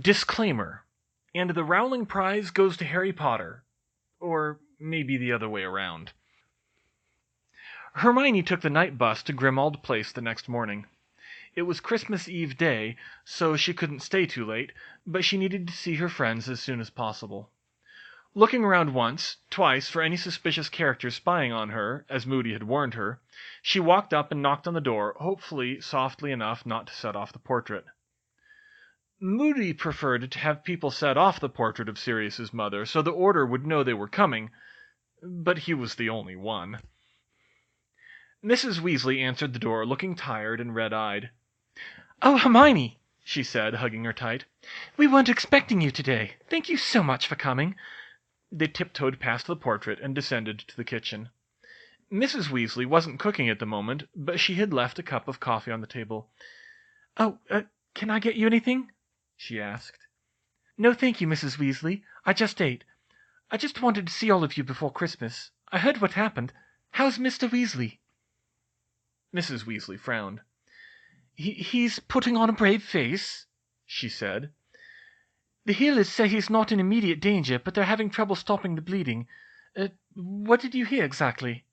Disclaimer. And the Rowling Prize goes to Harry Potter. Or maybe the other way around. Hermione took the night bus to Grimmauld Place the next morning. It was Christmas Eve day, so she couldn't stay too late, but she needed to see her friends as soon as possible. Looking around once, twice for any suspicious characters spying on her, as Moody had warned her, she walked up and knocked on the door, hopefully softly enough not to set off the portrait. Moody preferred to have people set off the portrait of Sirius's mother so the Order would know they were coming, but he was the only one. Mrs. Weasley answered the door, looking tired and red-eyed. "Oh, Hermione," she said, hugging her tight. "We weren't expecting you today. Thank you so much for coming." They tiptoed past the portrait and descended to the kitchen. Mrs. Weasley wasn't cooking at the moment, but she had left a cup of coffee on the table. "Oh, can I get you anything?" she asked. "No, thank you, Mrs. Weasley. I just ate. I just wanted to see all of you before Christmas. I heard what happened. How's Mr. Weasley?" Mrs. Weasley frowned. He's putting on a brave face," she said. "The healers say he's not in immediate danger, but they're having trouble stopping the bleeding. What did you hear exactly?"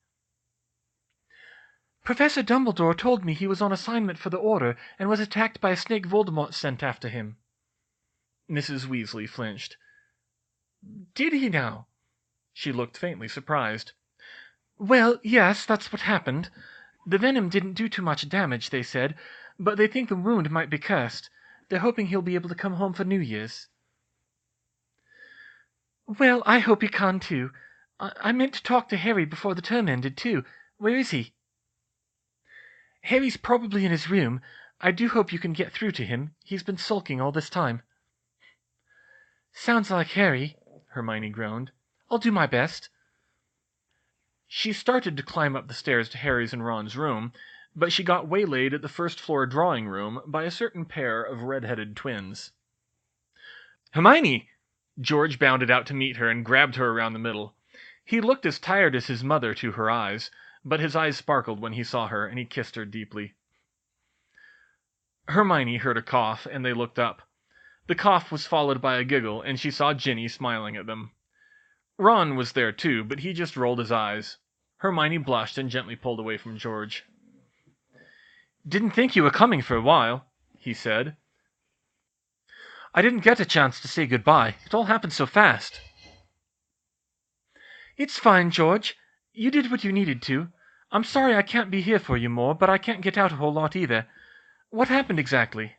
"Professor Dumbledore told me he was on assignment for the Order and was attacked by a snake Voldemort sent after him." Mrs. Weasley flinched. "Did he now?" She looked faintly surprised. "Well, yes, that's what happened. The venom didn't do too much damage, they said, but they think the wound might be cursed. They're hoping he'll be able to come home for New Year's." "Well, I hope he can, too. I meant to talk to Harry before the term ended, too. Where is he?" "Harry's probably in his room. I do hope you can get through to him. He's been sulking all this time." "Sounds like Harry," Hermione groaned. "I'll do my best." She started to climb up the stairs to Harry's and Ron's room, but she got waylaid at the first-floor drawing-room by a certain pair of red-headed twins. "Hermione!" George bounded out to meet her and grabbed her around the middle. He looked as tired as his mother to her eyes, but his eyes sparkled when he saw her, and he kissed her deeply. Hermione heard a cough, and they looked up. The cough was followed by a giggle, and she saw Ginny smiling at them. Ron was there too, but he just rolled his eyes. Hermione blushed and gently pulled away from George. "Didn't think you were coming for a while," he said. "I didn't get a chance to say goodbye. It all happened so fast." "It's fine, George. You did what you needed to. I'm sorry I can't be here for you more, but I can't get out a whole lot either. What happened exactly?"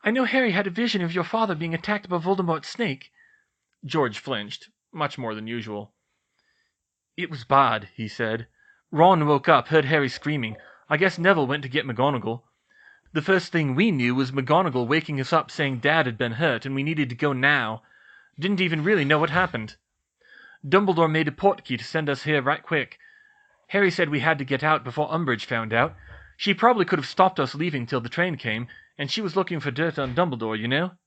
"I know Harry had a vision of your father being attacked by Voldemort's snake." George flinched, much more than usual. "It was bad," he said. "Ron woke up, heard Harry screaming. I guess Neville went to get McGonagall. The first thing we knew was McGonagall waking us up saying Dad had been hurt and we needed to go now. Didn't even really know what happened. Dumbledore made a portkey to send us here right quick. Harry said we had to get out before Umbridge found out. She probably could have stopped us leaving till the train came, and she was looking for dirt on Dumbledore, you know."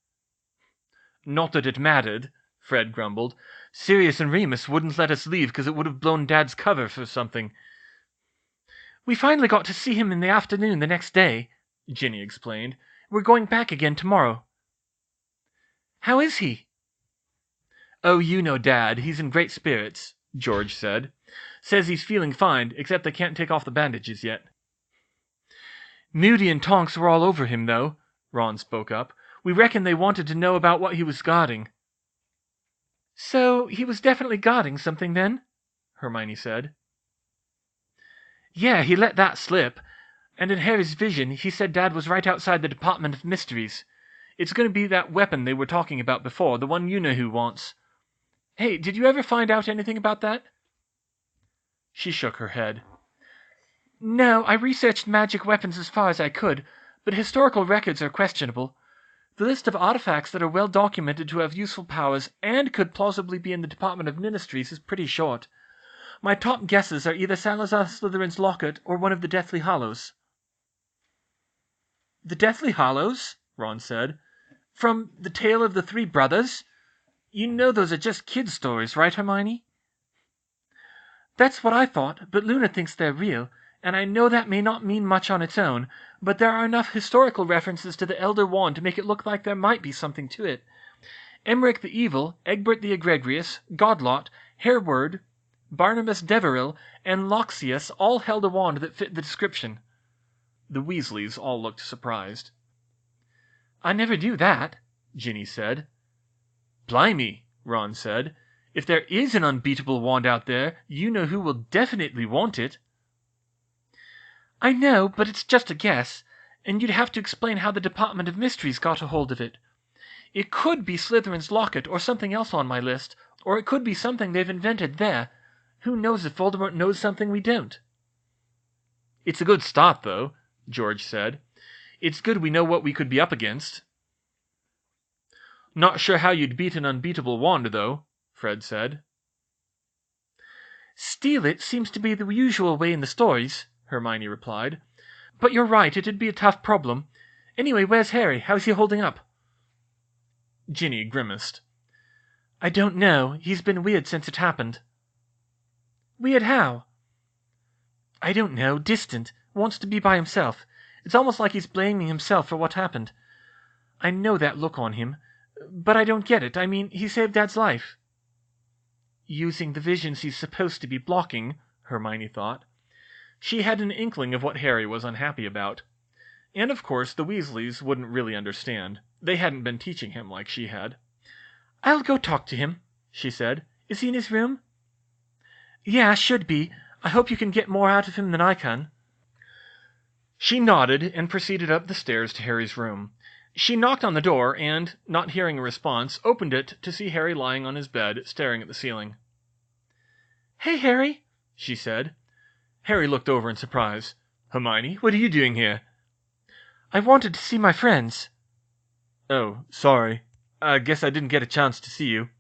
"Not that it mattered," Fred grumbled. "Sirius and Remus wouldn't let us leave because it would have blown Dad's cover for something." "We finally got to see him in the afternoon the next day," Ginny explained. "We're going back again tomorrow." "How is he?" "Oh, you know Dad. He's in great spirits," George said. "Says he's feeling fine, except they can't take off the bandages yet." "Moody and Tonks were all over him, though," Ron spoke up. "We reckon they wanted to know about what he was guarding." "So he was definitely guarding something, then?" Hermione said. "Yeah, he let that slip. And in Harry's vision, he said Dad was right outside the Department of Mysteries. It's going to be that weapon they were talking about before, the one you-know-who wants. Hey, did you ever find out anything about that?" She shook her head. "No, I researched magic weapons as far as I could, but historical records are questionable. The list of artifacts that are well documented to have useful powers and could plausibly be in the Department of Ministries is pretty short. My top guesses are either Salazar Slytherin's locket or one of the Deathly Hallows." "The Deathly Hallows?" Ron said. "From The Tale of the Three Brothers? You know those are just kid stories, right, Hermione?" "That's what I thought, but Luna thinks they're real, and I know that may not mean much on its own, but there are enough historical references to the Elder Wand to make it look like there might be something to it. Emmerich the Evil, Egbert the Egregious, Godlot, Hereward, Barnabas Deveril, and Loxias all held a wand that fit the description. The Weasleys all looked surprised. I never knew that, Ginny said. Blimey, Ron said. If there is an unbeatable wand out there, you know who will definitely want it. I know, but it's just a guess, and you'd have to explain how the Department of Mysteries got a hold of it. It could be Slytherin's locket or something else on my list, or it could be something they've invented there. Who knows if Voldemort knows something we don't? It's a good start, though, George said. It's good we know what we could be up against. Not sure how you'd beat an unbeatable wand, though, Fred said. Steal it seems to be the usual way in the stories, Hermione replied. But you're right, it'd be a tough problem. Anyway, where's Harry? How's he holding up? Ginny grimaced. I don't know. He's been weird since it happened. Weird how? I don't know. Distant. Wants to be by himself. It's almost like he's blaming himself for what happened. I know that look on him. But I don't get it. I mean, he saved Dad's life. Using the visions he's supposed to be blocking, Hermione thought. She had an inkling of what Harry was unhappy about. And of course the Weasleys wouldn't really understand. They hadn't been teaching him like she had. I'll go talk to him, she said. Is he in his room? Yeah, should be. I hope you can get more out of him than I can. She nodded and proceeded up the stairs to Harry's room. She knocked on the door and, not hearing a response, opened it to see Harry lying on his bed, staring at the ceiling. Hey, Harry, she said. Harry looked over in surprise. Hermione, what are you doing here? I wanted to see my friends. Oh, sorry. I guess I didn't get a chance to see you.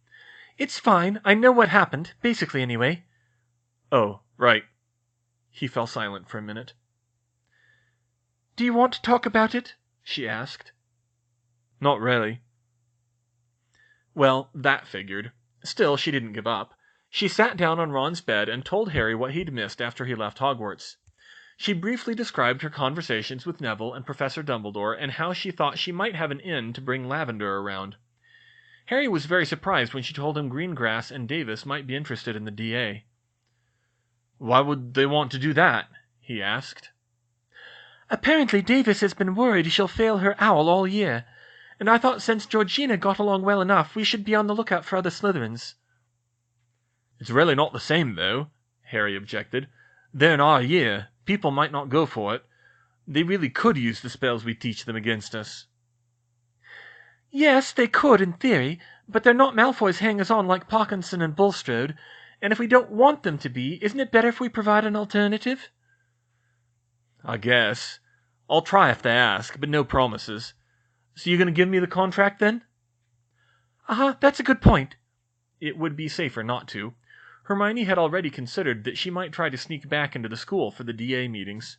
It's fine. I know what happened, basically anyway. Oh, right. He fell silent for a minute. Do you want to talk about it? She asked. Not really. Well, that figured. Still, she didn't give up. She sat down on Ron's bed and told Harry what he'd missed after he left Hogwarts. She briefly described her conversations with Neville and Professor Dumbledore and how she thought she might have an in to bring Lavender around. Harry was very surprised when she told him Greengrass and Davis might be interested in the DA. Why would they want to do that? He asked. Apparently Davis has been worried she'll fail her owl all year, and I thought since Georgina got along well enough, we should be on the lookout for other Slytherins. It's really not the same, though, Harry objected. They're in our year. People might not go for it. They really could use the spells we teach them against us. Yes, they could, in theory, but they're not Malfoy's hangers-on like Parkinson and Bulstrode, and if we don't want them to be, isn't it better if we provide an alternative? I guess. I'll try if they ask, but no promises. So you're going to give me the contract, then? Uh-huh, that's a good point. It would be safer not to. Hermione had already considered that she might try to sneak back into the school for the DA meetings.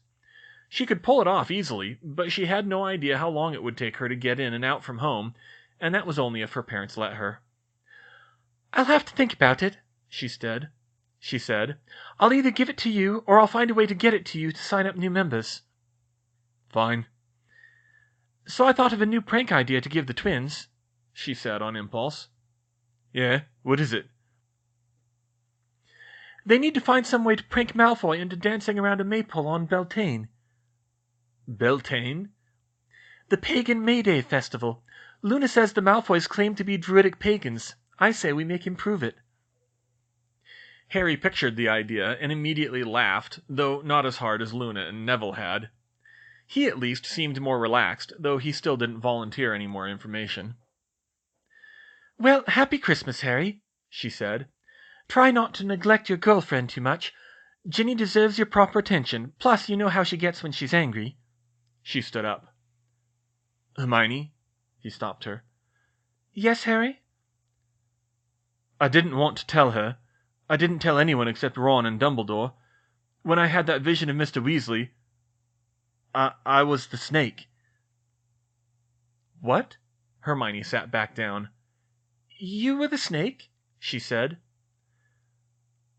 She could pull it off easily, but she had no idea how long it would take her to get in and out from home, and that was only if her parents let her. I'll have to think about it, she said. I'll either give it to you, or I'll find a way to get it to you to sign up new members. Fine. So I thought of a new prank idea to give the twins, she said on impulse. Yeah, what is it? They need to find some way to prank Malfoy into dancing around a maypole on Beltane. Beltane? The pagan May Day festival. Luna says the Malfoys claim to be druidic pagans. I say we make him prove it. Harry pictured the idea and immediately laughed, though not as hard as Luna and Neville had. He at least seemed more relaxed, though he still didn't volunteer any more information. Well, happy Christmas, Harry, she said. Try not to neglect your girlfriend too much. Ginny deserves your proper attention, plus you know how she gets when she's angry. She stood up. Hermione? He stopped her. Yes, Harry? I didn't want to tell her. I didn't tell anyone except Ron and Dumbledore. When I had that vision of Mr. Weasley, I was the snake. What? Hermione sat back down. You were the snake? She said.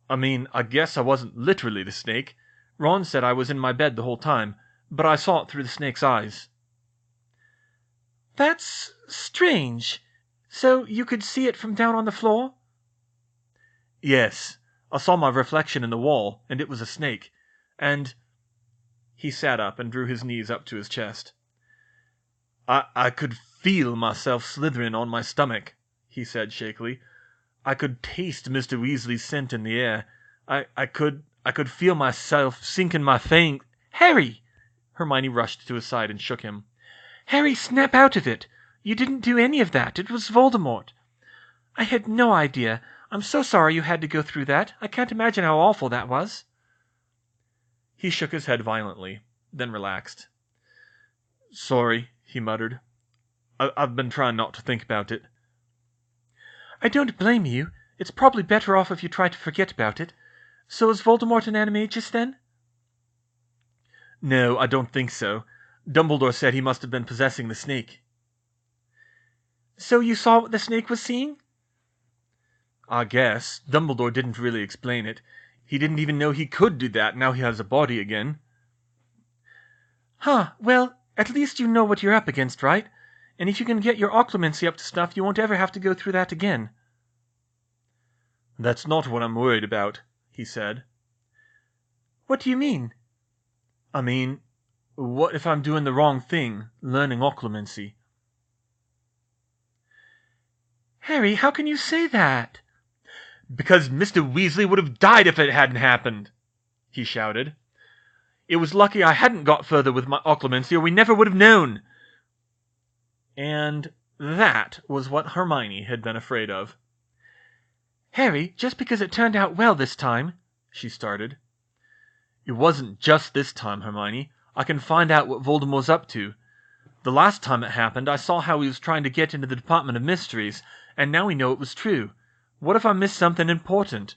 I mean, I guess I wasn't literally the snake. Ron said I was in my bed the whole time, but I saw it through the snake's eyes." "That's strange. So you could see it from down on the floor?" "Yes. I saw my reflection in the wall, and it was a snake. And—" He sat up and drew his knees up to his chest. I could feel myself slithering on my stomach," he said shakily. "I could taste Mr. Weasley's scent in the air. I could feel myself sinking my fang—" "Harry!" Hermione rushed to his side and shook him. "Harry, snap out of it! You didn't do any of that. It was Voldemort. I had no idea. I'm so sorry you had to go through that. I can't imagine how awful that was." He shook his head violently, then relaxed. "Sorry," he muttered. "I've been trying not to think about it." "I don't blame you. It's probably better off if you try to forget about it. So is Voldemort an animagus, then?" "No, I don't think so. Dumbledore said he must have been possessing the snake." "So you saw what the snake was seeing?" "I guess. Dumbledore didn't really explain it. He didn't even know he could do that now he has a body again." "Huh, well, at least you know what you're up against, right? And if you can get your occlumency up to snuff, you won't ever have to go through that again." "That's not what I'm worried about," he said. "What do you mean?" "I mean, what if I'm doing the wrong thing, learning occlumency?" "Harry, how can you say that?" "Because Mr. Weasley would have died if it hadn't happened!" he shouted. "It was lucky I hadn't got further with my occlumency, or we never would have known!" And that was what Hermione had been afraid of. "Harry, just because it turned out well this time," she started. "It wasn't just this time, Hermione. I can find out what Voldemort's up to. The last time it happened, I saw how he was trying to get into the Department of Mysteries, and now we know it was true. What if I missed something important?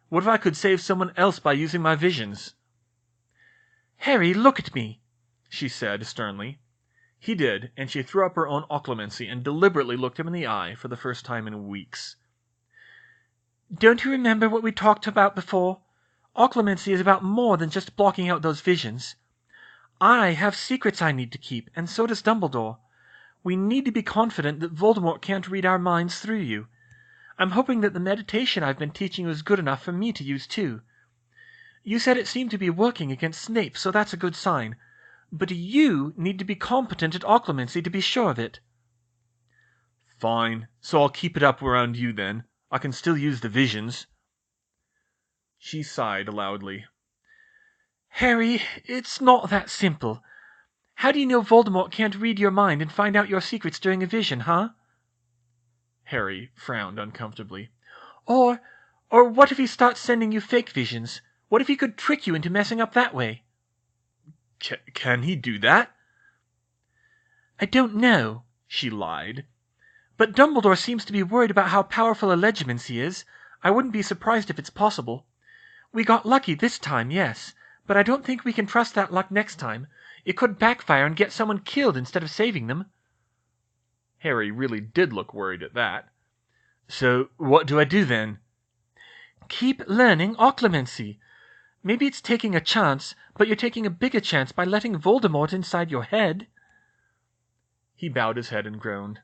What if I could save someone else by using my visions?" "Harry, look at me," she said sternly. He did, and she threw up her own occlumency and deliberately looked him in the eye for the first time in weeks. "Don't you remember what we talked about before? Occlumency is about more than just blocking out those visions. I have secrets I need to keep, and so does Dumbledore. We need to be confident that Voldemort can't read our minds through you. I'm hoping that the meditation I've been teaching you is good enough for me to use too. You said it seemed to be working against Snape, so that's a good sign. But you need to be competent at occlumency to be sure of it." "Fine, so I'll keep it up around you then. I can still use the visions." She sighed loudly. "Harry, it's not that simple. How do you know Voldemort can't read your mind and find out your secrets during a vision, huh?" Harry frowned uncomfortably. Or what if he starts sending you fake visions? What if he could trick you into messing up that way?" Can he do that?" "I don't know," she lied. "But Dumbledore seems to be worried about how powerful a legimancy is. I wouldn't be surprised if it's possible. We got lucky this time, yes, but I don't think we can trust that luck next time. It could backfire and get someone killed instead of saving them." Harry really did look worried at that. "So what do I do then?" "Keep learning occlumency. Maybe it's taking a chance, but you're taking a bigger chance by letting Voldemort inside your head." He bowed his head and groaned.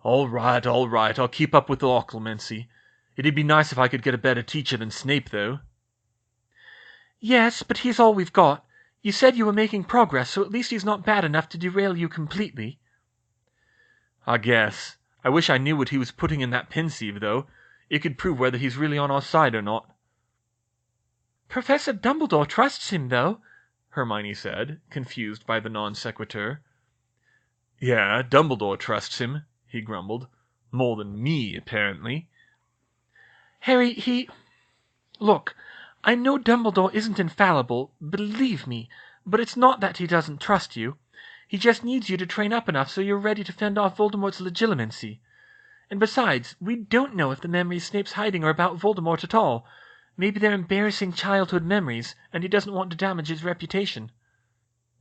All right, I'll keep up with the occlumency. It'd be nice if I could get a better teacher than Snape, though." "Yes, but he's all we've got. You said you were making progress, so at least he's not bad enough to derail you completely." "I guess. I wish I knew what he was putting in that pensieve, though. It could prove whether he's really on our side or not." "Professor Dumbledore trusts him, though," Hermione said, confused by the non sequitur. "Yeah, Dumbledore trusts him," he grumbled. "More than me, apparently." "Harry, Look, I know Dumbledore isn't infallible, believe me, but it's not that he doesn't trust you. He just needs you to train up enough so you're ready to fend off Voldemort's legilimency. And besides, we don't know if the memories Snape's hiding are about Voldemort at all. Maybe they're embarrassing childhood memories, and he doesn't want to damage his reputation."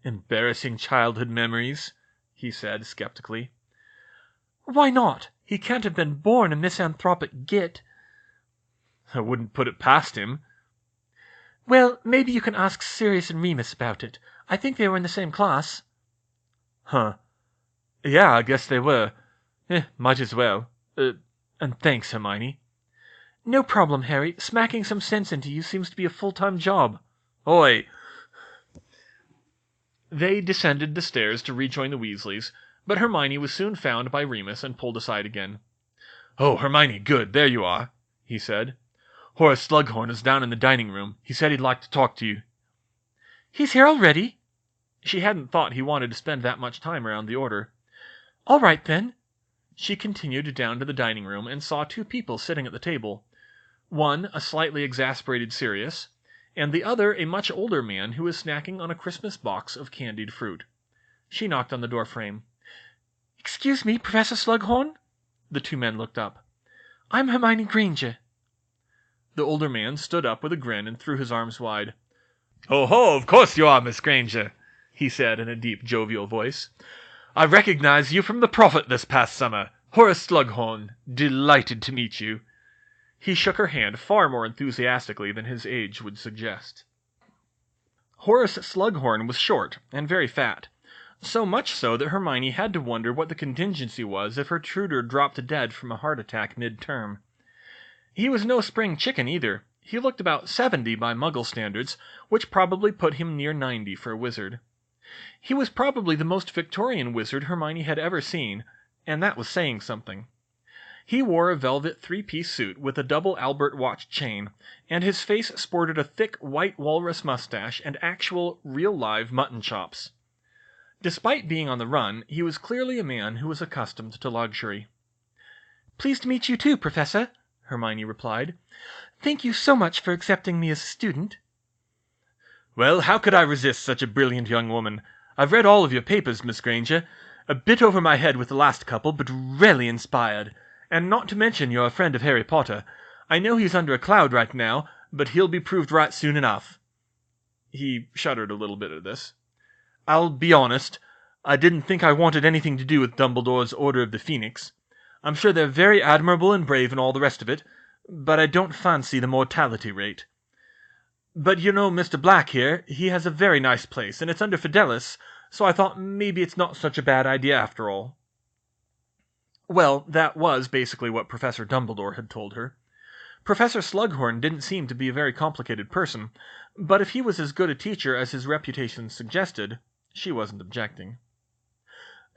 "Embarrassing childhood memories?" he said skeptically. "Why not? He can't have been born a misanthropic git." "I wouldn't put it past him." Well, maybe you can ask Sirius and Remus about it. I think they were in the same class. Huh. Yeah, I guess they were. Might as well. And thanks, Hermione. No problem, Harry. Smacking some sense into you seems to be a full-time job. Oi! They descended the stairs to rejoin the Weasleys, but Hermione was soon found by Remus and pulled aside again. "Oh, Hermione, good, there you are," he said. "Horace Slughorn is down in the dining room. He said he'd like to talk to you." "He's here already?" She hadn't thought he wanted to spend that much time around the Order. "All right, then." She continued down to the dining room and saw two people sitting at the table. One, a slightly exasperated Sirius, and the other a much older man who was snacking on a Christmas box of candied fruit. She knocked on the door frame. "Excuse me, Professor Slughorn?" The two men looked up. "I'm Hermione Granger." The older man stood up with a grin and threw his arms wide. "Oh ho, of course you are, Miss Granger," he said in a deep, jovial voice. "I recognize you from the Prophet this past summer. Horace Slughorn. Delighted to meet you." He shook her hand far more enthusiastically than his age would suggest. Horace Slughorn was short and very fat, so much so that Hermione had to wonder what the contingency was if her tutor dropped dead from a heart attack mid-term. He was no spring chicken either. He looked about 70 by Muggle standards, which probably put him near 90 for a wizard. He was probably the most Victorian wizard Hermione had ever seen, and that was saying something. He wore a velvet three-piece suit with a double Albert watch chain, and his face sported a thick white walrus mustache and actual, real-live mutton chops. Despite being on the run, he was clearly a man who was accustomed to luxury. "Pleased to meet you too, Professor," Hermione replied. "Thank you so much for accepting me as a student." "Well, how could I resist such a brilliant young woman? I've read all of your papers, Miss Granger. A bit over my head with the last couple, but really inspired. And not to mention you're a friend of Harry Potter. I know he's under a cloud right now, but he'll be proved right soon enough." He shuddered a little bit at this. "I'll be honest. I didn't think I wanted anything to do with Dumbledore's Order of the Phoenix. I'm sure they're very admirable and brave and all the rest of it, but I don't fancy the mortality rate. But you know Mr. Black here, he has a very nice place, and it's under Fidelis, so I thought maybe it's not such a bad idea after all." Well, that was basically what Professor Dumbledore had told her. Professor Slughorn didn't seem to be a very complicated person, but if he was as good a teacher as his reputation suggested, she wasn't objecting.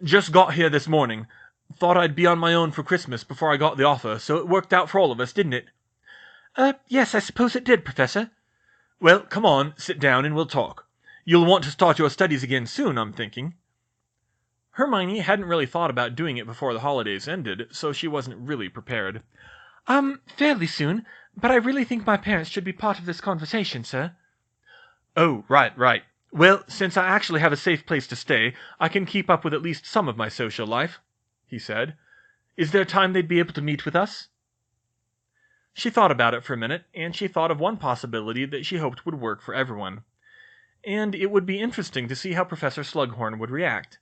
"Just got here this morning. Thought I'd be on my own for Christmas before I got the offer, so it worked out for all of us, didn't it?" Yes, I suppose it did, Professor." "Well, come on, sit down and we'll talk. You'll want to start your studies again soon, I'm thinking." Hermione hadn't really thought about doing it before the holidays ended, so she wasn't really prepared. Fairly soon, but I really think my parents should be part of this conversation, sir." "Oh, right. Well, since I actually have a safe place to stay, I can keep up with at least some of my social life," he said. "Is there time they'd be able to meet with us?" She thought about it for a minute, and she thought of one possibility that she hoped would work for everyone. And it would be interesting to see how Professor Slughorn would react.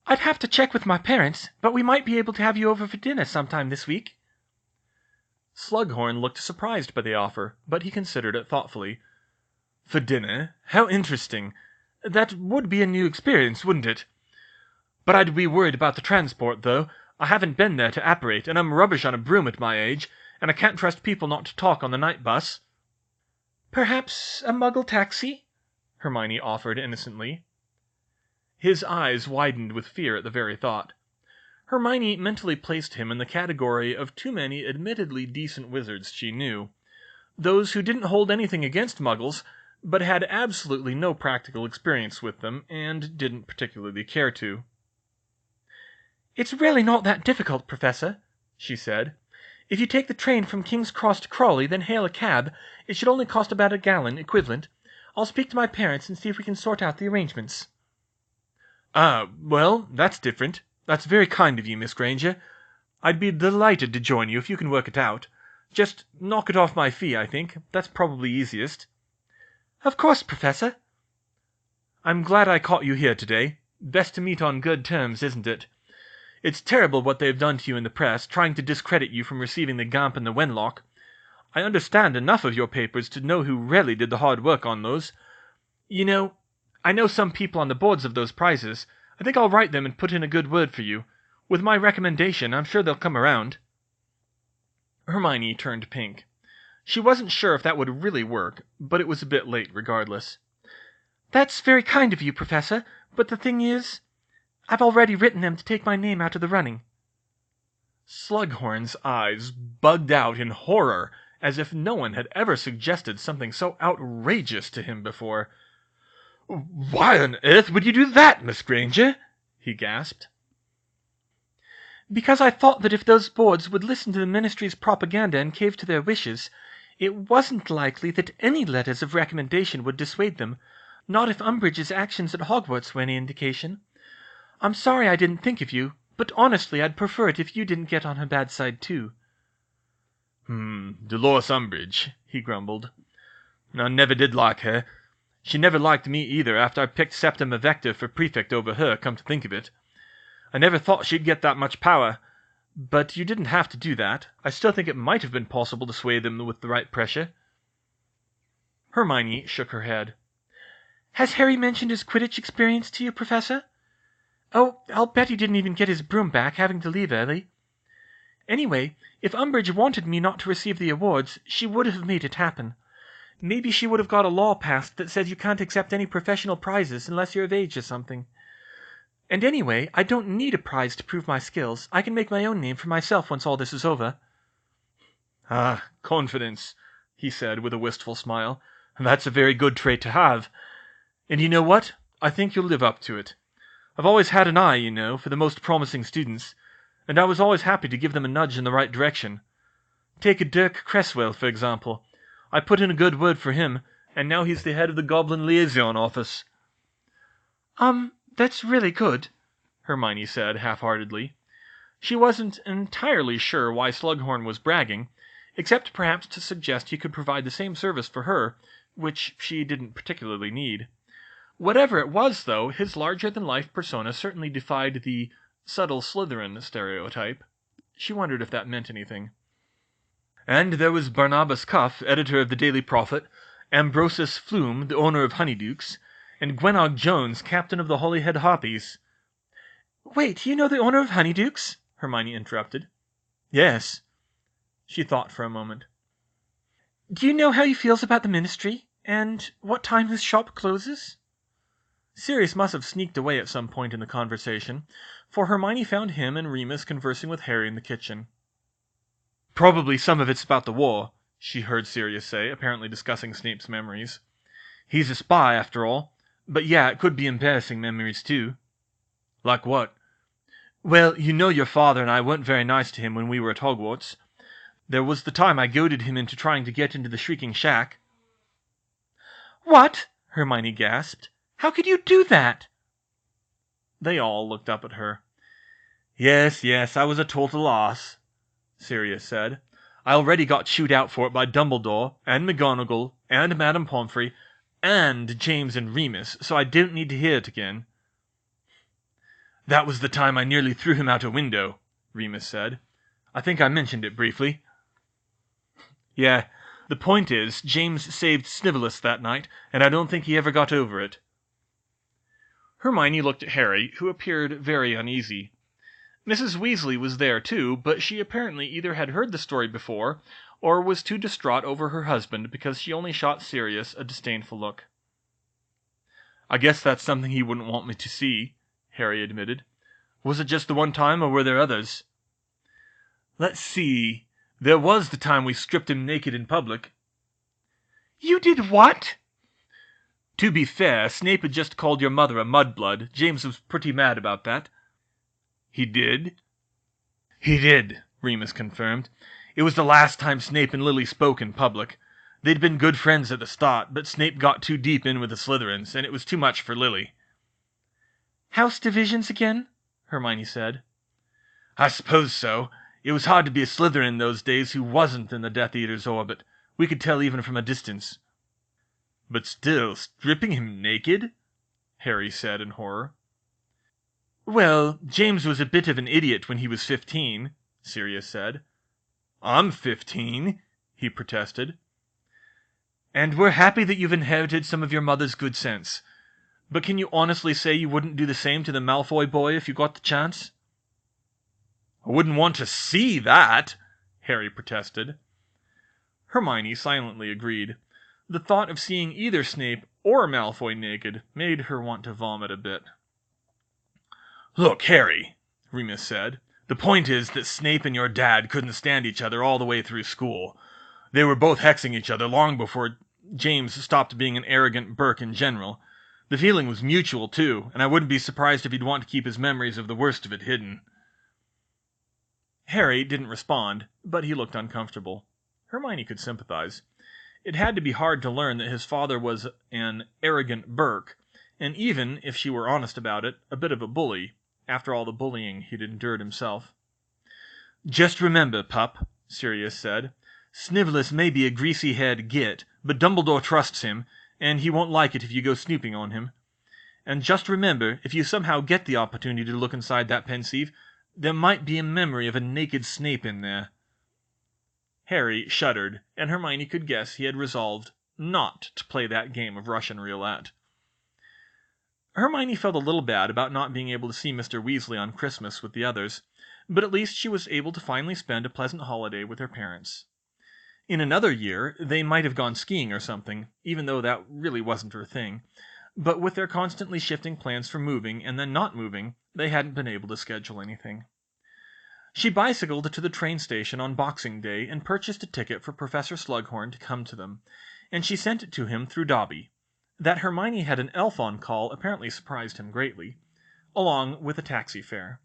"I'd have to check with my parents, but we might be able to have you over for dinner sometime this week." Slughorn looked surprised by the offer, but he considered it thoughtfully. "For dinner? How interesting! That would be a new experience, wouldn't it? But I'd be worried about the transport, though. I haven't been there to apparate, and I'm rubbish on a broom at my age, and I can't trust people not to talk on the night bus." "Perhaps a Muggle taxi?" Hermione offered innocently. His eyes widened with fear at the very thought. Hermione mentally placed him in the category of too many admittedly decent wizards she knew. Those who didn't hold anything against Muggles, but had absolutely no practical experience with them, and didn't particularly care to. "It's really not that difficult, Professor," she said. "If you take the train from King's Cross to Crawley, then hail a cab, it should only cost about a gallon, equivalent. I'll speak to my parents and see if we can sort out the arrangements." "Ah, well, that's different. That's very kind of you, Miss Granger. I'd be delighted to join you if you can work it out. Just knock it off my fee, I think. That's probably easiest." "Of course, Professor." "I'm glad I caught you here today. Best to meet on good terms, isn't it? It's terrible what they've done to you in the press, trying to discredit you from receiving the Gamp and the Wenlock. I understand enough of your papers to know who really did the hard work on those. You know, I know some people on the boards of those prizes. I think I'll write them and put in a good word for you. With my recommendation, I'm sure they'll come around." Hermione turned pink. She wasn't sure if that would really work, but it was a bit late regardless. "That's very kind of you, Professor, but the thing is, I've already written them to take my name out of the running." Slughorn's eyes bugged out in horror, as if no one had ever suggested something so outrageous to him before. "Why on earth would you do that, Miss Granger?" he gasped. "Because I thought that if those boards would listen to the Ministry's propaganda and cave to their wishes, it wasn't likely that any letters of recommendation would dissuade them, not if Umbridge's actions at Hogwarts were any indication. I'm sorry I didn't think of you, but honestly I'd prefer it if you didn't get on her bad side too." Dolores Umbridge," he grumbled. "I never did like her. She never liked me either after I picked Septima Vector for prefect over her, come to think of it. I never thought she'd get that much power. But you didn't have to do that. I still think it might have been possible to sway them with the right pressure." Hermione shook her head. "Has Harry mentioned his Quidditch experience to you, Professor? Oh, I'll bet he didn't even get his broom back, having to leave early. Anyway, if Umbridge wanted me not to receive the awards, she would have made it happen. Maybe she would have got a law passed that says you can't accept any professional prizes unless you're of age or something. And anyway, I don't need a prize to prove my skills. I can make my own name for myself once all this is over." "Ah, confidence," he said with a wistful smile. "That's a very good trait to have. And you know what? I think you'll live up to it. I've always had an eye, you know, for the most promising students, and I was always happy to give them a nudge in the right direction. Take Dirk Cresswell, for example. I put in a good word for him, and now he's the head of the Goblin Liaison Office." That's really good," Hermione said half-heartedly. She wasn't entirely sure why Slughorn was bragging, except perhaps to suggest he could provide the same service for her, which she didn't particularly need. Whatever it was, though, his larger-than-life persona certainly defied the subtle Slytherin stereotype. She wondered if that meant anything. "And there was Barnabas Cuff, editor of the Daily Prophet, Ambrosius Flume, the owner of Honeydukes, and Gwenog Jones, captain of the Holyhead Harpies." "Wait, you know the owner of Honeydukes?" Hermione interrupted. "Yes." She thought for a moment. "Do you know how he feels about the Ministry? And what time his shop closes?" Sirius must have sneaked away at some point in the conversation, for Hermione found him and Remus conversing with Harry in the kitchen. "Probably some of it's about the war," she heard Sirius say, apparently discussing Snape's memories. "He's a spy, after all. But yeah, it could be embarrassing memories, too." "Like what?" "Well, you know your father and I weren't very nice to him when we were at Hogwarts. There was the time I goaded him into trying to get into the Shrieking Shack." "What?" Hermione gasped. "How could you do that?" They all looked up at her. Yes, I was a total ass," Sirius said. "I already got chewed out for it by Dumbledore, and McGonagall, and Madame Pomfrey, and James and Remus, so I don't need to hear it again." "That was the time I nearly threw him out a window," Remus said. "I think I mentioned it briefly." "Yeah, the point is, James saved Snivellus that night, and I don't think he ever got over it." Hermione looked at Harry, who appeared very uneasy. Mrs. Weasley was there too, but she apparently either had heard the story before, or was too distraught over her husband because she only shot Sirius a disdainful look. "I guess that's something he wouldn't want me to see," Harry admitted. "Was it just the one time, or were there others?" "Let's see. There was the time we stripped him naked in public." "You did what?" "To be fair, Snape had just called your mother a mudblood. James was pretty mad about that." "He did?" "He did," Remus confirmed. "It was the last time Snape and Lily spoke in public. They'd been good friends at the start, but Snape got too deep in with the Slytherins, and it was too much for Lily." "House divisions again?" Hermione said. "I suppose so. It was hard to be a Slytherin those days who wasn't in the Death Eater's orbit. We could tell even from a distance." "But still, stripping him naked?" Harry said in horror. "Well, James was a bit of an idiot when he was 15, Sirius said. "I'm 15, he protested. "And we're happy that you've inherited some of your mother's good sense. But can you honestly say you wouldn't do the same to the Malfoy boy if you got the chance?" "I wouldn't want to see that," Harry protested. Hermione silently agreed. The thought of seeing either Snape or Malfoy naked made her want to vomit a bit. "Look, Harry," Remus said, "the point is that Snape and your dad couldn't stand each other all the way through school. They were both hexing each other long before James stopped being an arrogant Burke in general. The feeling was mutual, too, and I wouldn't be surprised if he'd want to keep his memories of the worst of it hidden." Harry didn't respond, but he looked uncomfortable. Hermione could sympathize. It had to be hard to learn that his father was an arrogant Burke, and even, if she were honest about it, a bit of a bully, after all the bullying he'd endured himself. "Just remember, pup," Sirius said, "Snivellus may be a greasy-haired git, but Dumbledore trusts him, and he won't like it if you go snooping on him. And just remember, if you somehow get the opportunity to look inside that pensieve, there might be a memory of a naked Snape in there." Harry shuddered, and Hermione could guess he had resolved not to play that game of Russian roulette. Hermione felt a little bad about not being able to see Mr. Weasley on Christmas with the others, but at least she was able to finally spend a pleasant holiday with her parents. In another year, they might have gone skiing or something, even though that really wasn't her thing, but with their constantly shifting plans for moving and then not moving, they hadn't been able to schedule anything. She bicycled to the train station on Boxing Day and purchased a ticket for Professor Slughorn to come to them, and she sent it to him through Dobby. That Hermione had an elf on call apparently surprised him greatly, along with a taxi fare.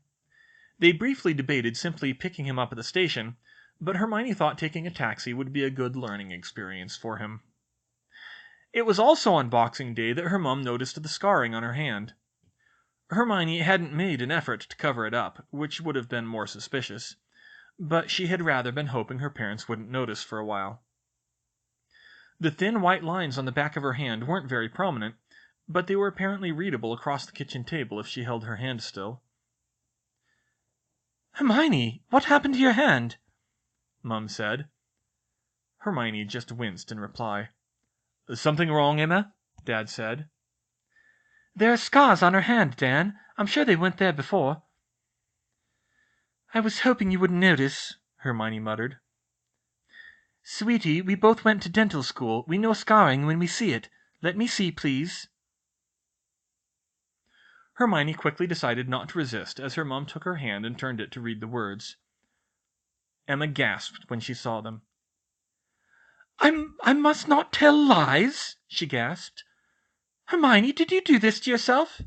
They briefly debated simply picking him up at the station, but Hermione thought taking a taxi would be a good learning experience for him. It was also on Boxing Day that her mum noticed the scarring on her hand. Hermione hadn't made an effort to cover it up, which would have been more suspicious, but she had rather been hoping her parents wouldn't notice for a while. The thin white lines on the back of her hand weren't very prominent, but they were apparently readable across the kitchen table if she held her hand still. "Hermione, what happened to your hand?" Mum said. Hermione just winced in reply. "Something wrong, Emma?" Dad said. "There are scars on her hand, Dan. I'm sure they weren't there before." "I was hoping you wouldn't notice," Hermione muttered. "Sweetie, we both went to dental school. We know scarring when we see it. Let me see, please." Hermione quickly decided not to resist as her mum took her hand and turned it to read the words. Emma gasped when she saw them. I must not tell lies," she gasped. "Hermione, did you do this to yourself?"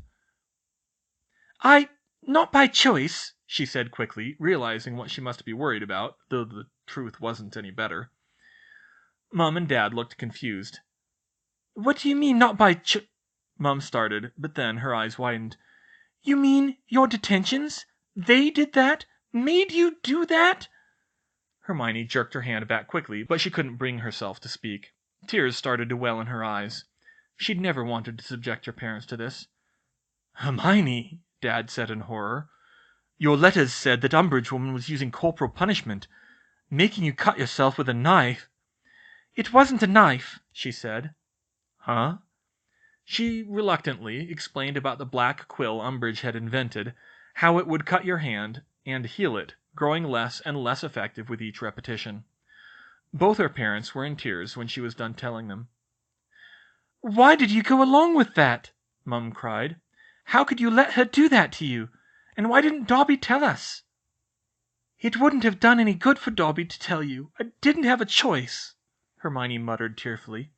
Not by choice," she said quickly, realizing what she must be worried about, though the truth wasn't any better. Mum and Dad looked confused. "What do you mean, not by Mum started, but then her eyes widened. "You mean your detentions? They did that? Made you do that?" Hermione jerked her hand back quickly, but she couldn't bring herself to speak. Tears started to well in her eyes. She'd never wanted to subject her parents to this. "Hermione," Dad said in horror, "your letters said that Umbridge woman was using corporal punishment, making you cut yourself with a knife." "It wasn't a knife," she said. "Huh?" She reluctantly explained about the black quill Umbridge had invented, how it would cut your hand and heal it, growing less and less effective with each repetition. Both her parents were in tears when she was done telling them. "Why did you go along with that?" Mum cried. "How could you let her do that to you? And why didn't Dobby tell us?" "It wouldn't have done any good for Dobby to tell you. I didn't have a choice," Hermione muttered tearfully.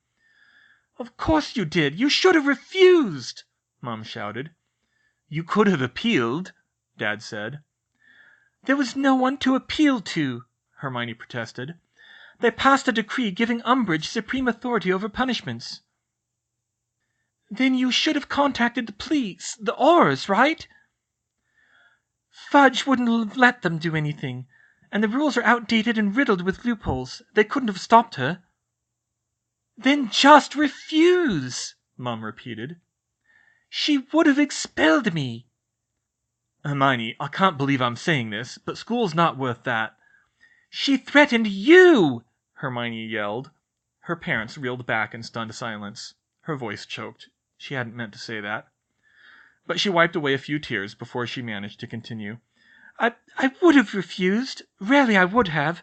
"Of course you did. You should have refused," Mum shouted. "You could have appealed," Dad said. "There was no one to appeal to," Hermione protested. "They passed a decree giving Umbridge supreme authority over punishments." "Then you should have contacted the police, the Aurors, right?" "Fudge wouldn't let them do anything, and the rules are outdated and riddled with loopholes. They couldn't have stopped her." "Then just refuse," Mum repeated. "She would have expelled me." "Hermione, I can't believe I'm saying this, but school's not worth that." "She threatened you," Hermione yelled. Her parents reeled back in stunned silence. Her voice choked. She hadn't meant to say that. But she wiped away a few tears before she managed to continue. I would have refused. Really I would have.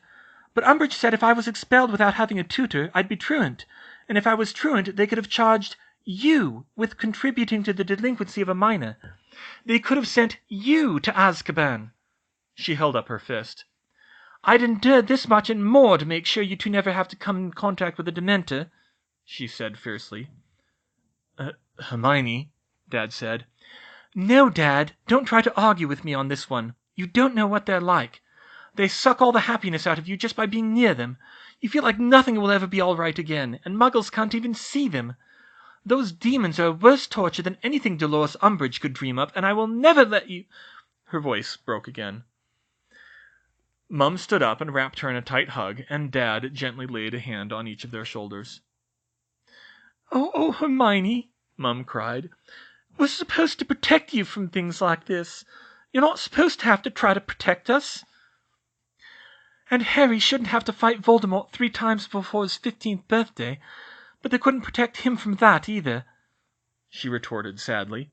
But Umbridge said if I was expelled without having a tutor, I'd be truant. And if I was truant, they could have charged you with contributing to the delinquency of a minor. They could have sent you to Azkaban. She held up her fist. I'd endured this much and more to make sure you two never have to come in contact with a Dementor, she said fiercely. Hermione, Dad said. No, Dad, don't try to argue with me on this one. You don't know what they're like. They suck all the happiness out of you just by being near them. You feel like nothing will ever be all right again, and Muggles can't even see them. Those demons are a worse torture than anything Dolores Umbridge could dream up, and I will never let you... Her voice broke again. Mum stood up and wrapped her in a tight hug, and Dad gently laid a hand on each of their shoulders. Oh, Hermione, Mum cried. We're supposed to protect you from things like this. You're not supposed to have to try to protect us. And Harry shouldn't have to fight Voldemort 3 times before his 15th birthday, but they couldn't protect him from that either, she retorted sadly.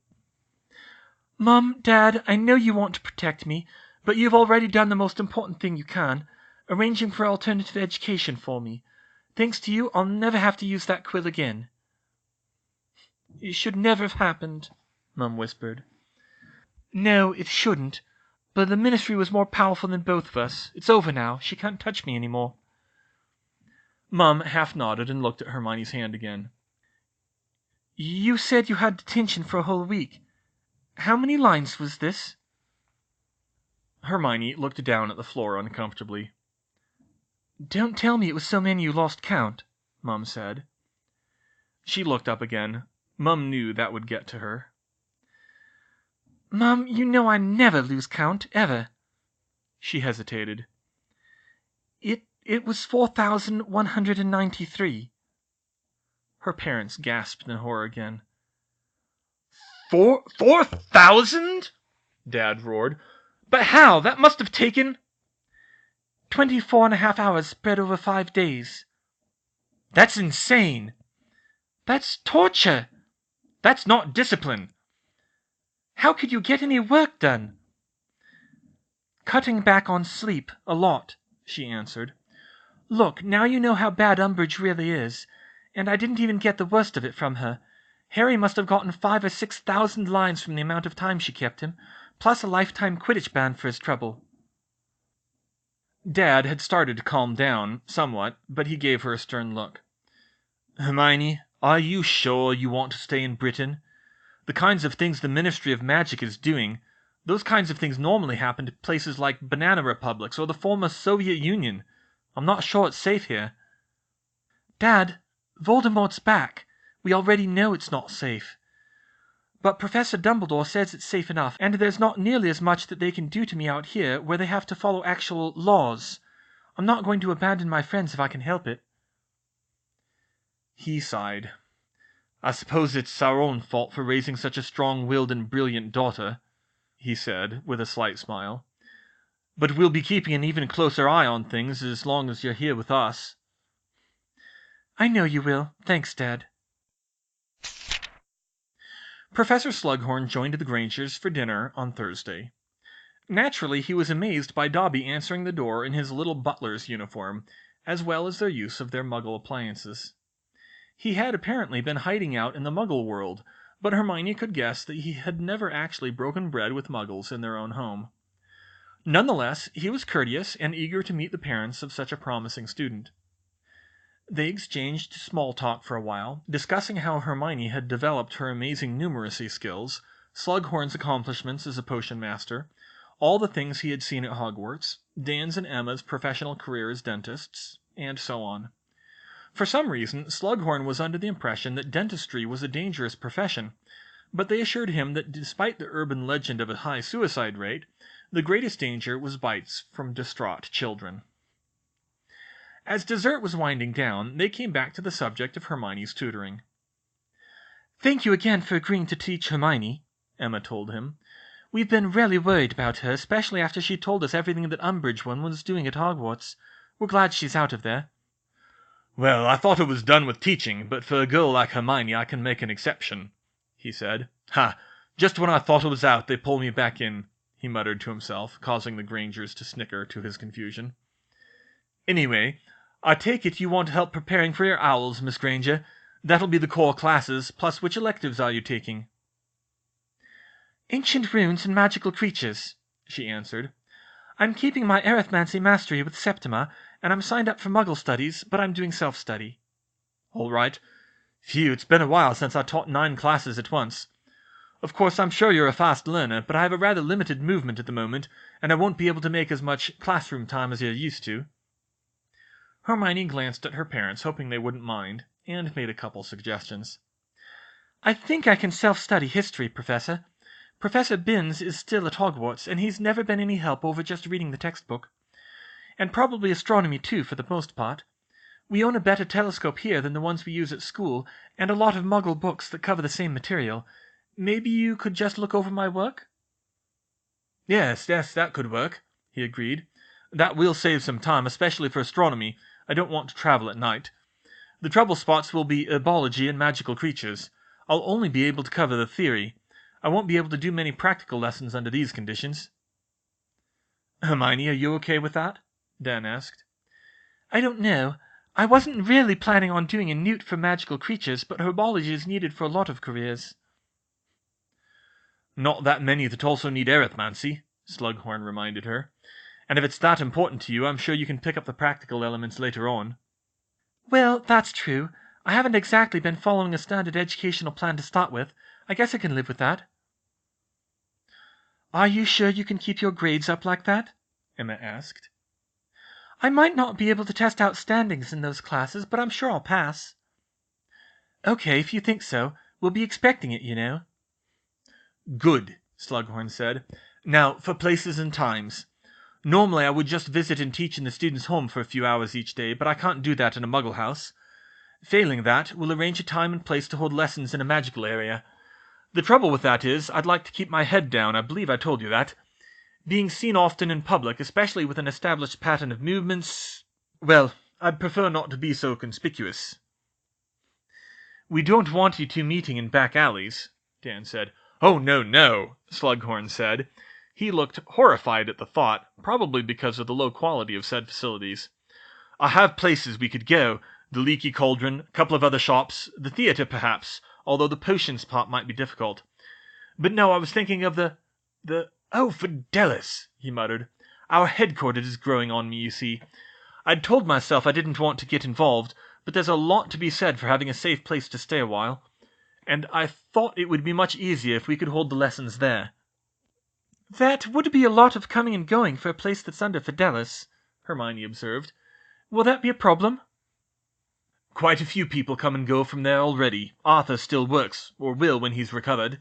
Mum, Dad, I know you want to protect me, but you've already done the most important thing you can, arranging for alternative education for me. Thanks to you, I'll never have to use that quill again. It should never have happened, Mum whispered. No, it shouldn't. But the Ministry was more powerful than both of us. It's over now. She can't touch me anymore. Mum half nodded and looked at Hermione's hand again. You said you had detention for a whole week. How many lines was this? Hermione looked down at the floor uncomfortably. Don't tell me it was so many you lost count, Mum said. She looked up again. Mum knew that would get to her. Mum, you know I never lose count, ever. She hesitated. It was 4,193. Her parents gasped in horror again. 4,000? Dad roared. But how? That must have taken... 24.5 hours spread over 5 days. That's insane. That's torture. That's not discipline. How could you get any work done? Cutting back on sleep, a lot, she answered. Look, now you know how bad Umbridge really is, and I didn't even get the worst of it from her. Harry must have gotten 5,000 or 6,000 lines from the amount of time she kept him, plus a lifetime Quidditch ban for his trouble. Dad had started to calm down, somewhat, but he gave her a stern look. Hermione, are you sure you want to stay in Britain? The kinds of things the Ministry of Magic is doing, those kinds of things normally happen to places like Banana Republics or the former Soviet Union. I'm not sure it's safe here. Dad, Voldemort's back. We already know it's not safe. But Professor Dumbledore says it's safe enough, and there's not nearly as much that they can do to me out here where they have to follow actual laws. I'm not going to abandon my friends if I can help it. He sighed. I suppose it's our own fault for raising such a strong-willed and brilliant daughter, he said, with a slight smile. But we'll be keeping an even closer eye on things as long as you're here with us. I know you will. Thanks, Dad. Professor Slughorn joined the Grangers for dinner on Thursday. Naturally, he was amazed by Dobby answering the door in his little butler's uniform, as well as their use of their Muggle appliances. He had apparently been hiding out in the Muggle world, but Hermione could guess that he had never actually broken bread with Muggles in their own home. Nonetheless, he was courteous and eager to meet the parents of such a promising student. They exchanged small talk for a while, discussing how Hermione had developed her amazing numeracy skills, Slughorn's accomplishments as a potion master, all the things he had seen at Hogwarts, Dan's and Emma's professional career as dentists, and so on. For some reason, Slughorn was under the impression that dentistry was a dangerous profession, but they assured him that despite the urban legend of a high suicide rate, the greatest danger was bites from distraught children. As dessert was winding down, they came back to the subject of Hermione's tutoring. Thank you again for agreeing to teach Hermione, Emma told him. We've been really worried about her, especially after she told us everything that Umbridge was doing at Hogwarts. We're glad she's out of there. "Well, I thought it was done with teaching, but for a girl like Hermione I can make an exception," he said. "Ha! Just when I thought it was out, they pull me back in," he muttered to himself, causing the Grangers to snicker to his confusion. "Anyway, I take it you want help preparing for your owls, Miss Granger. That'll be the core classes, plus which electives are you taking?" "Ancient runes and magical creatures," she answered. "I'm keeping my arithmancy mastery with Septima, and I'm signed up for Muggle studies, but I'm doing self-study." "All right. Phew, it's been a while since I taught 9 classes at once. Of course, I'm sure you're a fast learner, but I have a rather limited movement at the moment, and I won't be able to make as much classroom time as you're used to." Hermione glanced at her parents, hoping they wouldn't mind, and made a couple suggestions. "I think I can self-study history, Professor. Professor Binns is still at Hogwarts, and he's never been any help over just reading the textbook. And probably astronomy, too, for the most part. We own a better telescope here than the ones we use at school, and a lot of Muggle books that cover the same material. Maybe you could just look over my work?" Yes, that could work," he agreed. "That will save some time, especially for astronomy. I don't want to travel at night. The trouble spots will be herbology and magical creatures. I'll only be able to cover the theory. I won't be able to do many practical lessons under these conditions." "Hermione, are you okay with that?" Dan asked. "I don't know. I wasn't really planning on doing a newt for magical creatures, but herbology is needed for a lot of careers." "Not that many that also need arithmancy," Slughorn reminded her. "And if it's that important to you, I'm sure you can pick up the practical elements later on." "Well, that's true. I haven't exactly been following a standard educational plan to start with. I guess I can live with that." "Are you sure you can keep your grades up like that?" Emma asked. "I might not be able to test outstandings in those classes, but I'm sure I'll pass." "Okay, if you think so. We'll be expecting it, you know." "Good," Slughorn said. "Now, for places and times. Normally I would just visit and teach in the student's home for a few hours each day, but I can't do that in a Muggle house. Failing that, we'll arrange a time and place to hold lessons in a magical area. The trouble with that is, I'd like to keep my head down, I believe I told you that. Being seen often in public, especially with an established pattern of movements, well, I'd prefer not to be so conspicuous." "We don't want you two meeting in back alleys," Dan said. "Oh, no," Slughorn said. He looked horrified at the thought, probably because of the low quality of said facilities. "I have places we could go. The Leaky Cauldron, a couple of other shops, the theatre perhaps, although the potions part might be difficult. But no, I was thinking of the oh, Fidelis," he muttered. "Our headquarters is growing on me, you see. I'd told myself I didn't want to get involved, but there's a lot to be said for having a safe place to stay a while. And I thought it would be much easier if we could hold the lessons there." "That would be a lot of coming and going for a place that's under Fidelis," Hermione observed. "Will that be a problem?" "Quite a few people come and go from there already. Arthur still works, or will when he's recovered."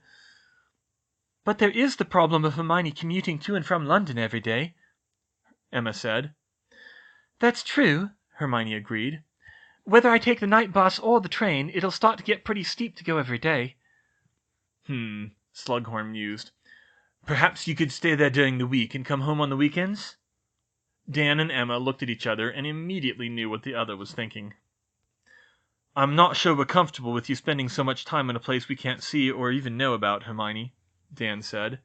"But there is the problem of Hermione commuting to and from London every day," Emma said. "That's true," Hermione agreed. "Whether I take the night bus or the train, it'll start to get pretty steep to go every day." Slughorn mused. "Perhaps you could stay there during the week and come home on the weekends?" Dan and Emma looked at each other and immediately knew what the other was thinking. "I'm not sure we're comfortable with you spending so much time in a place we can't see or even know about, Hermione," Dan said.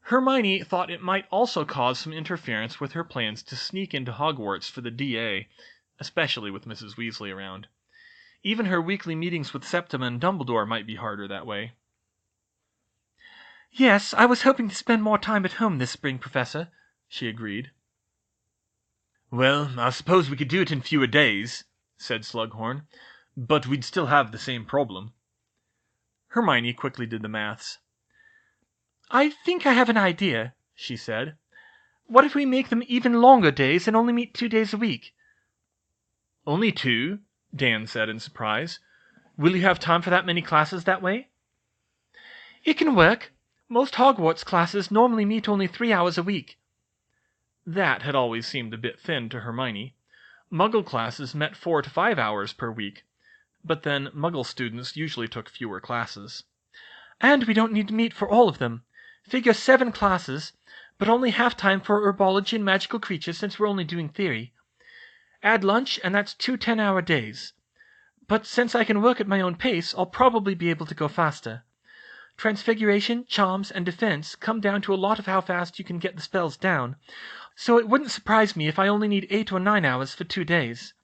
Hermione thought it might also cause some interference with her plans to sneak into Hogwarts for the DA, especially with Mrs. Weasley around. Even her weekly meetings with Septima and Dumbledore might be harder that way. "Yes, I was hoping to spend more time at home this spring, Professor," she agreed. "Well, I suppose we could do it in fewer days," said Slughorn, "but we'd still have the same problem." Hermione quickly did the maths. "I think I have an idea," she said. "What if we make them even longer days and only meet 2 days a week?" "Only 2?" Dan said in surprise. "Will you have time for that many classes that way?" "It can work. Most Hogwarts classes normally meet only 3 hours a week." That had always seemed a bit thin to Hermione. Muggle classes met 4 to 5 hours per week, but then Muggle students usually took fewer classes. "And we don't need to meet for all of them. Figure 7 classes, but only half time for herbology and magical creatures since we're only doing theory. Add lunch, and that's 2 10-hour days. But since I can work at my own pace, I'll probably be able to go faster. Transfiguration, charms, and defense come down to a lot of how fast you can get the spells down, so it wouldn't surprise me if I only need 8 or 9 hours for 2 days.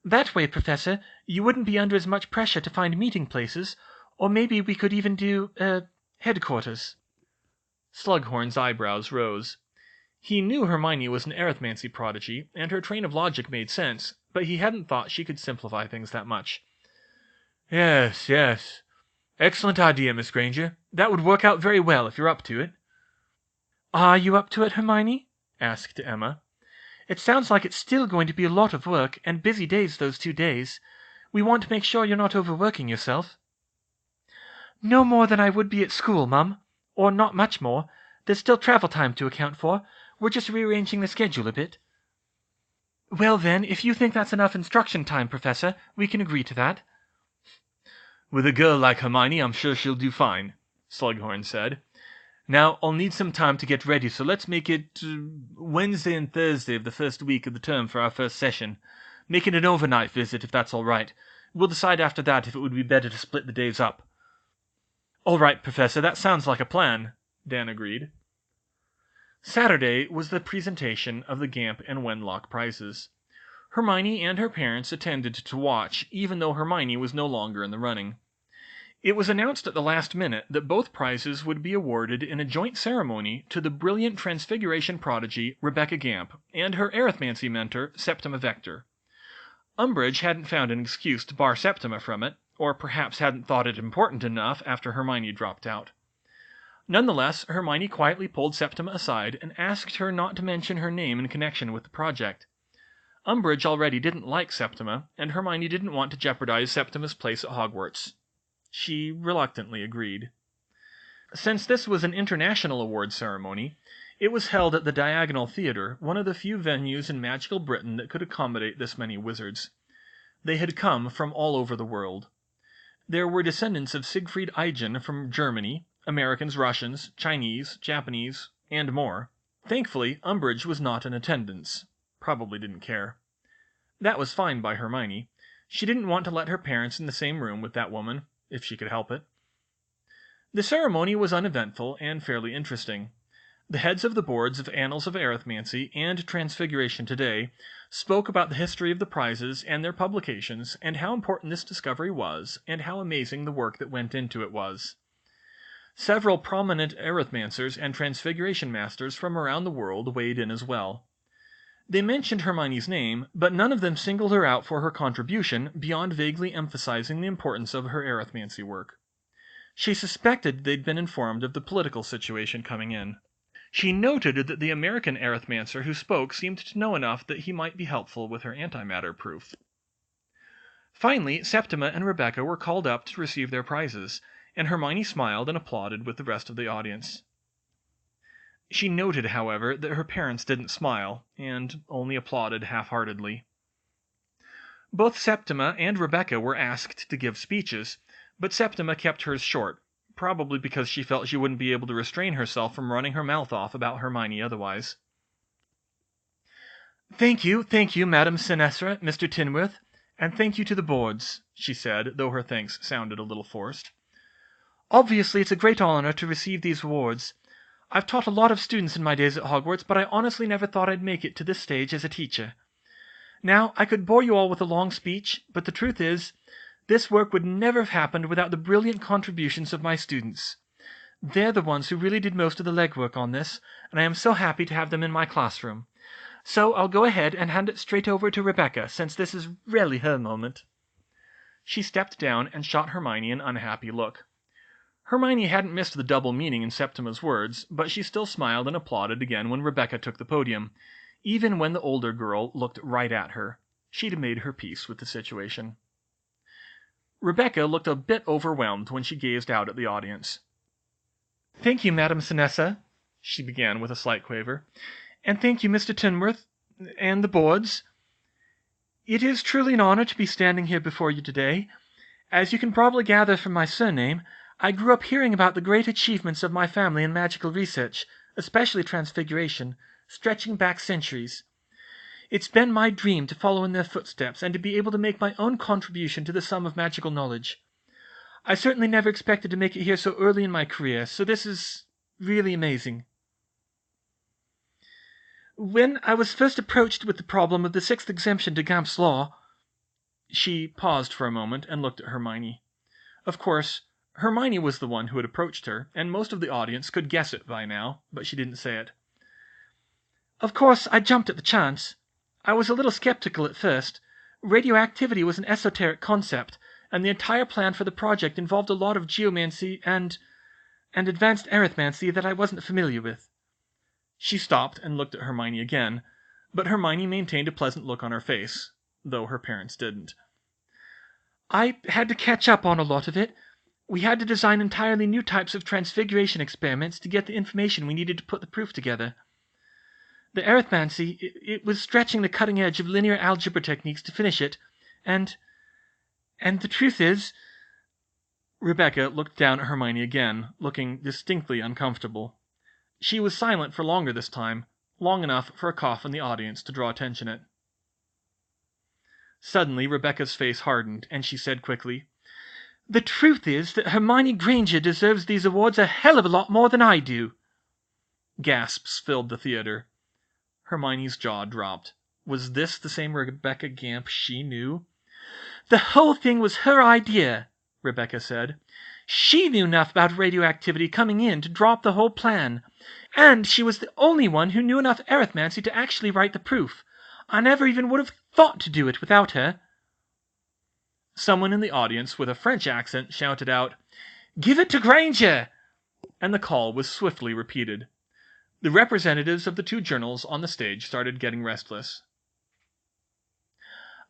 That way, Professor, you wouldn't be under as much pressure to find meeting places, or maybe we could even do, headquarters. Slughorn's eyebrows rose. He knew Hermione was an arithmancy prodigy, and her train of logic made sense, but he hadn't thought she could simplify things that much. Yes, yes. Excellent idea, Miss Granger. That would work out very well if you're up to it. Are you up to it, Hermione? Asked Emma. It sounds like it's still going to be a lot of work, and busy days those 2 days. We want to make sure you're not overworking yourself. No more than I would be at school, Mum. Or not much more. There's still travel time to account for. We're just rearranging the schedule a bit. Well then, if you think that's enough instruction time, Professor, we can agree to that. With a girl like Hermione, I'm sure she'll do fine, Slughorn said. Now, I'll need some time to get ready, so let's make it Wednesday and Thursday of the first week of the term for our first session. Make it an overnight visit, if that's all right. We'll decide after that if it would be better to split the days up. All right, Professor, that sounds like a plan, Dan agreed. Saturday was the presentation of the Gamp and Wenlock prizes. Hermione and her parents attended to watch, even though Hermione was no longer in the running. It was announced at the last minute that both prizes would be awarded in a joint ceremony to the brilliant Transfiguration prodigy Rebecca Gamp and her arithmancy mentor Septima Vector. Umbridge hadn't found an excuse to bar Septima from it, or perhaps hadn't thought it important enough after Hermione dropped out. Nonetheless, Hermione quietly pulled Septima aside and asked her not to mention her name in connection with the project. Umbridge already didn't like Septima, and Hermione didn't want to jeopardize Septima's place at Hogwarts. She reluctantly agreed. Since this was an international award ceremony, it was held at the Diagonal Theatre, one of the few venues in magical Britain that could accommodate this many wizards. They had come from all over the world. There were descendants of Siegfried Eigen from Germany, Americans, Russians, Chinese, Japanese, and more. Thankfully, Umbridge was not in attendance. Probably didn't care. That was fine by Hermione. She didn't want to let her parents in the same room with that woman, if she could help it. The ceremony was uneventful and fairly interesting. The heads of the boards of Annals of Arithmancy and Transfiguration Today spoke about the history of the prizes and their publications, and how important this discovery was, and how amazing the work that went into it was. Several prominent arithmancers and transfiguration masters from around the world weighed in as well. They mentioned Hermione's name, but none of them singled her out for her contribution beyond vaguely emphasizing the importance of her arithmancy work. She suspected they'd been informed of the political situation coming in. She noted that the American arithmancer who spoke seemed to know enough that he might be helpful with her antimatter proof. Finally, Septima and Rebecca were called up to receive their prizes, and Hermione smiled and applauded with the rest of the audience. She noted, however, that her parents didn't smile, and only applauded half-heartedly. Both Septima and Rebecca were asked to give speeches, but Septima kept hers short, probably because she felt she wouldn't be able to restrain herself from running her mouth off about Hermione otherwise. Thank you, Madam Senesra, Mr. Tinworth, and thank you to the boards, she said, though her thanks sounded a little forced. Obviously, it's a great honor to receive these awards. I've taught a lot of students in my days at Hogwarts, but I honestly never thought I'd make it to this stage as a teacher. Now, I could bore you all with a long speech, but the truth is, this work would never have happened without the brilliant contributions of my students. They're the ones who really did most of the legwork on this, and I am so happy to have them in my classroom. So I'll go ahead and hand it straight over to Rebecca, since this is really her moment. She stepped down and shot Hermione an unhappy look. Hermione hadn't missed the double meaning in Septima's words, but she still smiled and applauded again when Rebecca took the podium, even when the older girl looked right at her. She'd made her peace with the situation. Rebecca looked a bit overwhelmed when she gazed out at the audience. "Thank you, Madam Sinessa," she began with a slight quaver, "and thank you, Mr. Tinworth, and the boards. It is truly an honor to be standing here before you today. As you can probably gather from my surname, I grew up hearing about the great achievements of my family in magical research, especially transfiguration, stretching back centuries. It's been my dream to follow in their footsteps and to be able to make my own contribution to the sum of magical knowledge. I certainly never expected to make it here so early in my career, so this is really amazing. When I was first approached with the problem of the 6th exemption to Gamp's law..." She paused for a moment and looked at Hermione. Of course, Hermione was the one who had approached her, and most of the audience could guess it by now, but she didn't say it. "Of course, I jumped at the chance. I was a little skeptical at first. Radioactivity was an esoteric concept, and the entire plan for the project involved a lot of geomancy and advanced arithmancy that I wasn't familiar with." She stopped and looked at Hermione again, but Hermione maintained a pleasant look on her face, though her parents didn't. "I had to catch up on a lot of it. We had to design entirely new types of transfiguration experiments to get the information we needed to put the proof together. The arithmancy, it was stretching the cutting edge of linear algebra techniques to finish it, and the truth is..." Rebecca looked down at Hermione again, looking distinctly uncomfortable. She was silent for longer this time, long enough for a cough in the audience to draw attention it. Suddenly Rebecca's face hardened, and she said quickly, "The truth is that Hermione Granger deserves these awards a hell of a lot more than I do." Gasps filled the theater. Hermione's jaw dropped. Was this the same Rebecca Gamp she knew? "The whole thing was her idea," Rebecca said. "She knew enough about radioactivity coming in to draw up the whole plan. And she was the only one who knew enough arithmancy to actually write the proof. I never even would have thought to do it without her." Someone in the audience with a French accent shouted out, "Give it to Granger!" and the call was swiftly repeated. The representatives of the two journals on the stage started getting restless.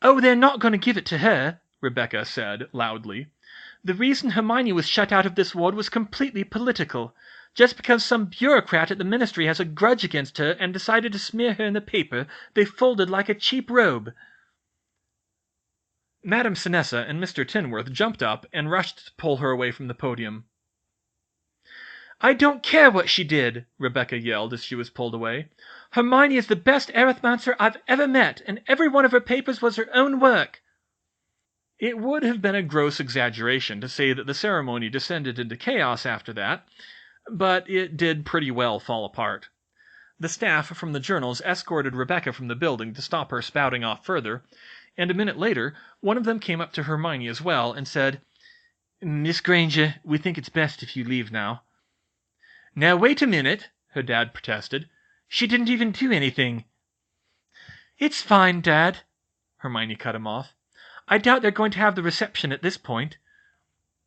"Oh, they're not going to give it to her," Rebecca said loudly. "The reason Hermione was shut out of this ward was completely political. Just because some bureaucrat at the ministry has a grudge against her and decided to smear her in the paper, they folded like a cheap robe." Madame Sinessa and Mr. Tinworth jumped up and rushed to pull her away from the podium. "I don't care what she did," Rebecca yelled as she was pulled away. "Hermione is the best arithmancer I've ever met, and every one of her papers was her own work." It would have been a gross exaggeration to say that the ceremony descended into chaos after that, but it did pretty well fall apart. The staff from the journals escorted Rebecca from the building to stop her spouting off further, and a minute later one of them came up to Hermione as well and said, "Miss Granger, we think it's best if you leave now." "Now wait a minute," her dad protested. "She didn't even do anything." "It's fine, Dad," Hermione cut him off. "I doubt they're going to have the reception at this point."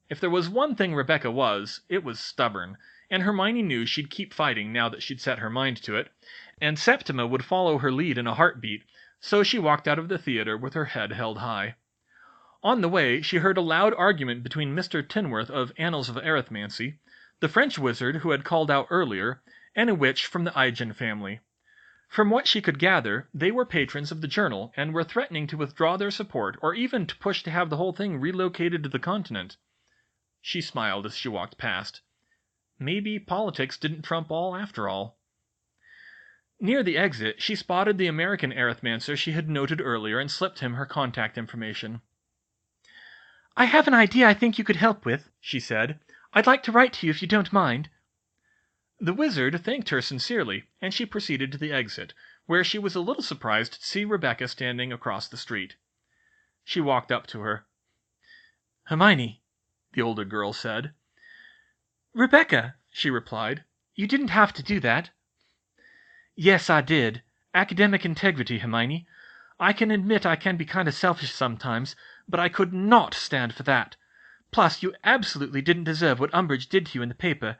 If there was one thing Rebecca was, it was stubborn, and Hermione knew she'd keep fighting now that she'd set her mind to it, and Septima would follow her lead in a heartbeat, so she walked out of the theater with her head held high. On the way, she heard a loud argument between Mr. Tinworth of Annals of Arithmancy, the French wizard who had called out earlier, and a witch from the Eigen family. From what she could gather, they were patrons of the journal and were threatening to withdraw their support or even to push to have the whole thing relocated to the continent. She smiled as she walked past. Maybe politics didn't trump all after all. Near the exit, she spotted the American arithmancer she had noted earlier and slipped him her contact information. "I have an idea I think you could help with," she said. "I'd like to write to you if you don't mind." The wizard thanked her sincerely, and she proceeded to the exit, where she was a little surprised to see Rebecca standing across the street. She walked up to her. "Hermione," the older girl said. "Rebecca," she replied. "You didn't have to do that." "Yes, I did. Academic integrity, Hermione. I can admit I can be kind of selfish sometimes, but I could not stand for that. Plus, you absolutely didn't deserve what Umbridge did to you in the paper,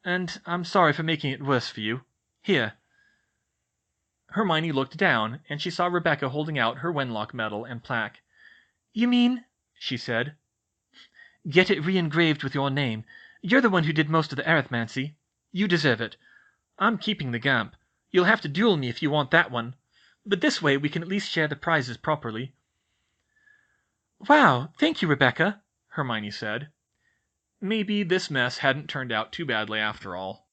and I'm sorry for making it worse for you. Here." Hermione looked down, and she saw Rebecca holding out her Wenlock medal and plaque. "You mean," she said, "get it re-engraved with your name. You're the one who did most of the arithmancy. You deserve it. I'm keeping the Gamp. You'll have to duel me if you want that one. But this way we can at least share the prizes properly." "Wow, thank you, Rebecca," Hermione said. Maybe this mess hadn't turned out too badly after all.